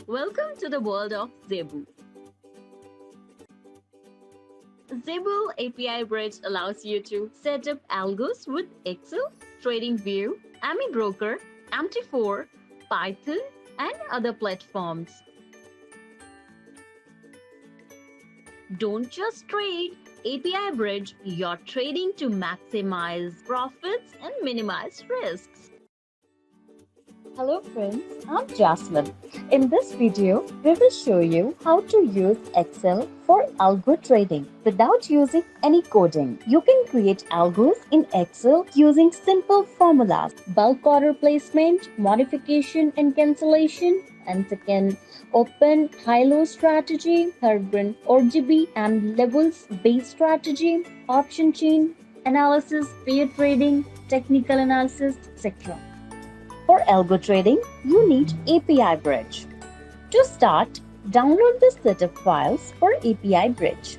Welcome to the world of Zebu. Zebu API Bridge allows you to set up algos with Excel, TradingView, AMI Broker, MT4, Python, and other platforms. Don't just trade. API Bridge your trading to maximize profits and minimize risks. Hello friends, I'm Jasmine. In this video, we will show you how to use Excel for algo trading without using any coding. You can create algos in Excel using simple formulas, bulk order placement, modification and cancellation, and second, open high-low strategy, third one, RGB and levels based strategy, option chain analysis, pair trading, technical analysis, etc. For algo trading, you need API Bridge. To start, download the setup files for API Bridge.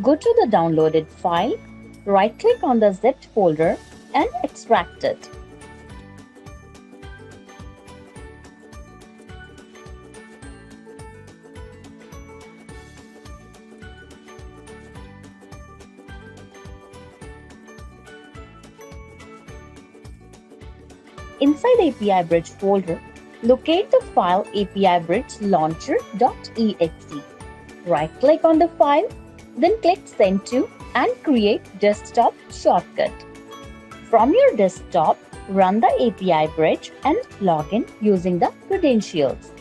Go to the downloaded file, right-click on the zipped folder and extract it. Inside API Bridge folder, locate the file API Bridge launcher.exe. Right-click on the file, then click Send to and create desktop shortcut. From your desktop, run the API Bridge and log in using the credentials.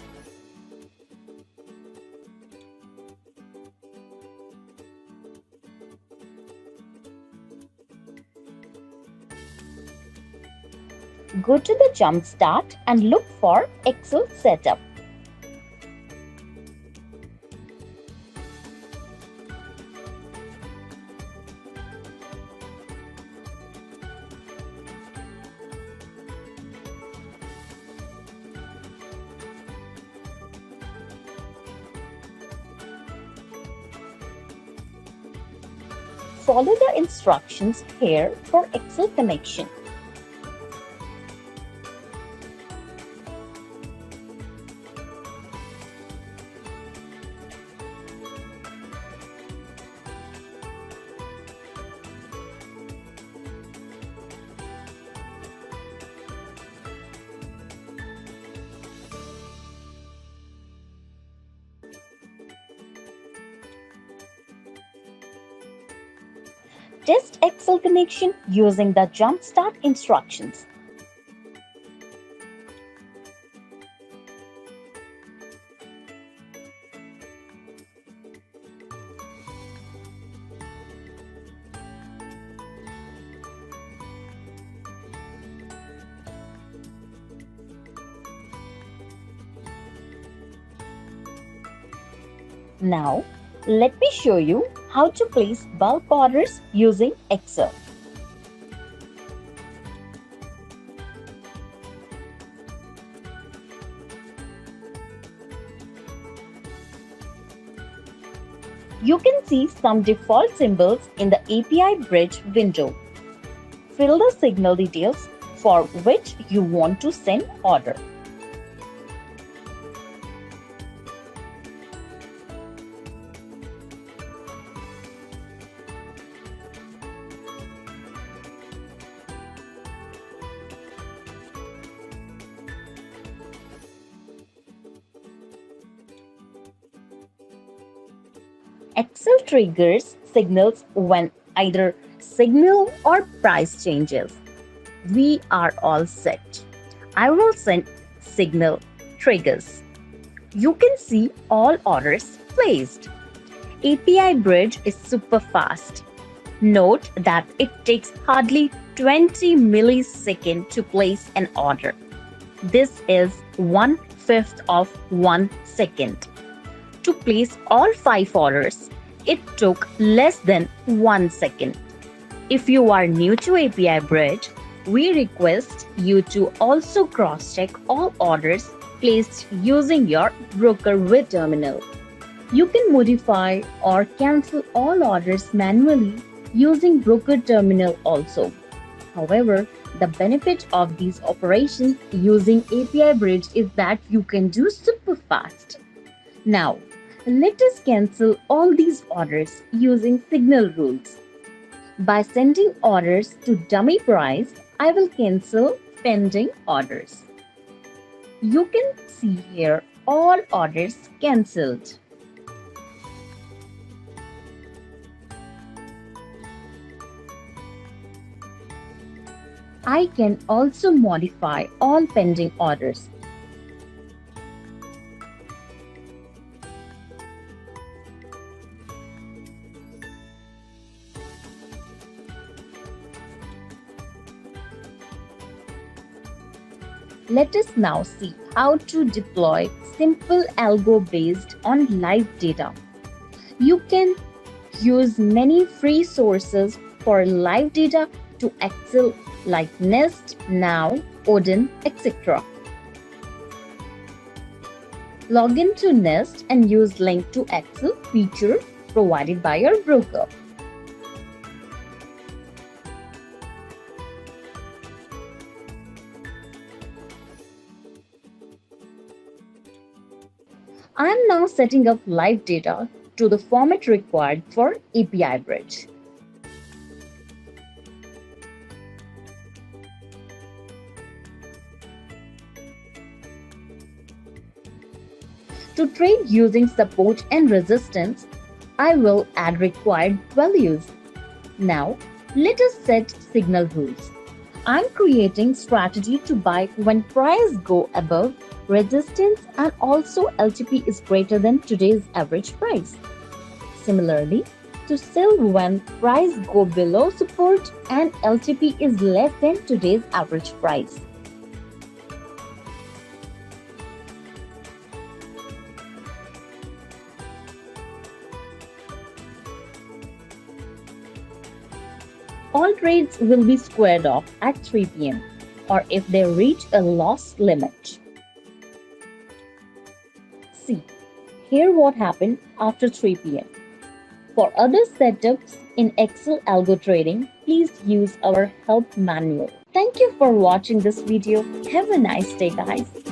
Go to the Jumpstart and look for Excel setup. Follow the instructions here for Excel connection. Test Excel connection using the Jumpstart instructions. Now, let me show you how to place bulk orders using Excel. You can see some default symbols in the API Bridge window. Fill the signal details for which you want to send order. Excel triggers signals when either signal or price changes. We are all set. I will send signal triggers. You can see all orders placed. API Bridge is super fast. Note that it takes hardly 20 milliseconds to place an order. This is 1/5 of 1 second. To place all 5 orders, it took less than 1 second. If you are new to API Bridge, we request you to also cross-check all orders placed using your broker with terminal. You can modify or cancel all orders manually using broker terminal also. However, The benefit of these operations using API Bridge is that you can do super fast. Now, let us cancel all these orders using signal rules. By sending orders to dummy price, I will cancel pending orders. You can see here all orders cancelled. I can also modify all pending orders. Let us now see how to deploy simple algo based on live data. You can use many free sources for live data to Excel like Nest, Now, Odin, etc. Log in to Nest and use link to Excel feature provided by your broker. I am now setting up live data to the format required for API Bridge. To trade using support and resistance, I will add required values. Now, let us set signal rules. I'm creating strategy to buy when price go above resistance and also LTP is greater than today's average price. Similarly, to sell when price go below support and LTP is less than today's average price. All trades will be squared off at 3 p.m. or if they reach a loss limit. See, here what happened after 3 p.m. For other setups in Excel algo trading, please use our help manual. Thank you for watching this video. Have a nice day, guys.